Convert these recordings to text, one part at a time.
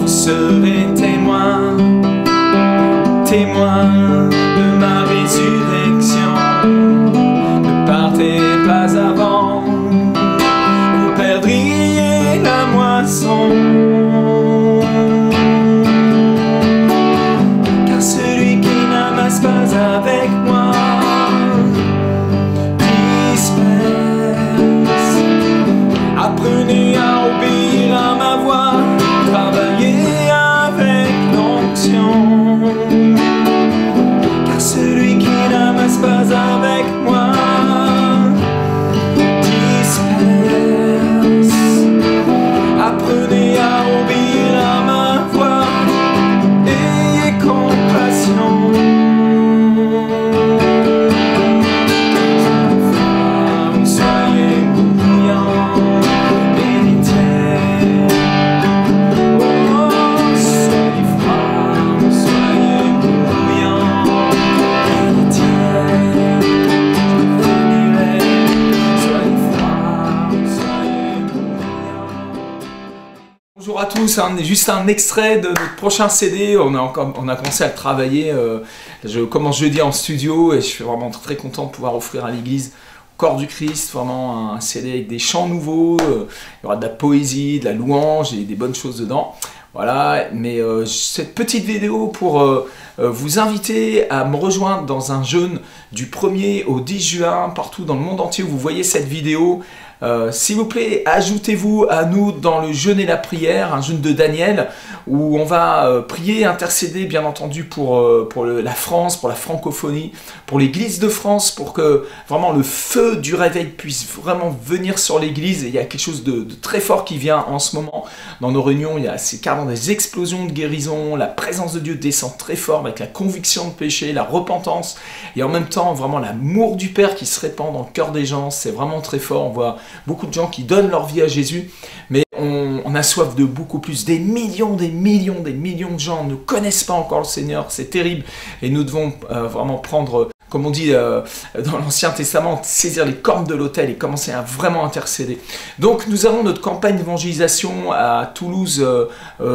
vous serez témoins, témoins de ma résurrection. Ne partez pas avant, vous perdriez la moisson. Car celui qui n'amasse pas avec moi apprenez à obéir à ma voix, travaillez avec l'onction. Car celui qui n'amasse pas avec moi disperse. Apprenez à obéir à ma voix, ayez compassion. Soyez bouillants. Bonjour à tous, juste un extrait de notre prochain CD. On a commencé à le travailler. Je commence jeudi en studio et je suis vraiment très content de pouvoir offrir à l'église Corps du Christ, vraiment un CD avec des chants nouveaux. Il y aura de la poésie, de la louange et des bonnes choses dedans. Voilà, mais cette petite vidéo pour vous inviter à me rejoindre dans un jeûne du 1er au 10 juin, partout dans le monde entier où vous voyez cette vidéo. S'il vous plaît, ajoutez-vous à nous dans le jeûne et la prière, un jeûne de Daniel, où on va prier, intercéder bien entendu pour la France, pour la francophonie, pour l'église de France, pour que vraiment le feu du réveil puisse vraiment venir sur l'église. Et il y a quelque chose de très fort qui vient en ce moment dans nos réunions. Il y a carrément des explosions de guérison, la présence de Dieu descend très fort avec la conviction de péché, la repentance, et en même temps vraiment l'amour du Père qui se répand dans le cœur des gens. C'est vraiment très fort. On voit beaucoup de gens qui donnent leur vie à Jésus, mais on a soif de beaucoup plus. Des millions de gens ne connaissent pas encore le Seigneur, c'est terrible, et nous devons vraiment prendre, comme on dit dans l'Ancien Testament, saisir les cornes de l'autel et commencer à vraiment intercéder. Donc nous avons notre campagne d'évangélisation à Toulouse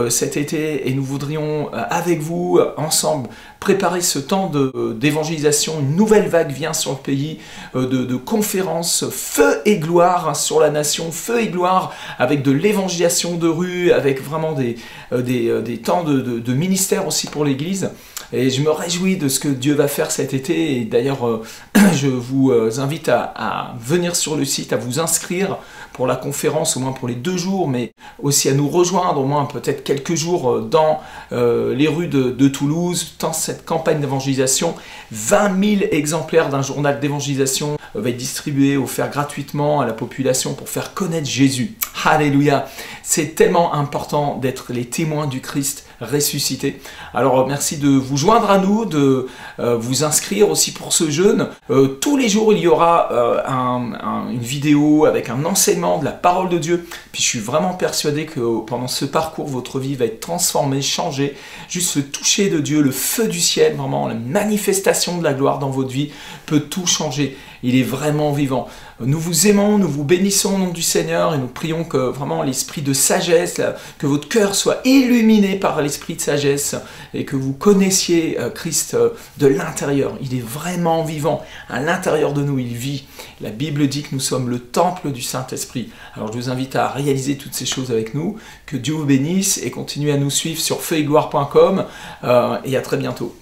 cet été, et nous voudrions avec vous, ensemble, préparer ce temps d'évangélisation. Une nouvelle vague vient sur le pays, de conférences, feu et gloire sur la nation, feu et gloire avec de l'évangélisation de rue, avec vraiment des temps de ministère aussi pour l'Église. Et je me réjouis de ce que Dieu va faire cet été. Et d'ailleurs, je vous invite à venir sur le site, à vous inscrire pour la conférence, au moins pour les 2 jours, mais aussi à nous rejoindre au moins peut-être quelques jours dans les rues de Toulouse, dans cette campagne d'évangélisation. 20 000 exemplaires d'un journal d'évangélisation va être distribué, offert gratuitement à la population pour faire connaître Jésus. Alléluia! C'est tellement important d'être les témoins du Christ ressuscité. Alors merci de vous joindre à nous, de vous inscrire aussi pour ce jeûne. Tous les jours il y aura une vidéo avec un enseignement de la parole de Dieu. Puis je suis vraiment persuadé que pendant ce parcours votre vie va être transformée, changée. Juste le toucher de Dieu, le feu du ciel, vraiment la manifestation de la gloire dans votre vie peut tout changer. Il est vraiment vivant. Nous vous aimons, nous vous bénissons au nom du Seigneur et nous prions que vraiment l'esprit de sagesse, que votre cœur soit illuminé par l'esprit de sagesse et que vous connaissiez Christ de l'intérieur. Il est vraiment vivant. À l'intérieur de nous, il vit. La Bible dit que nous sommes le temple du Saint-Esprit. Alors je vous invite à réaliser toutes ces choses avec nous. Que Dieu vous bénisse et continuez à nous suivre sur feuillegloire.com et à très bientôt.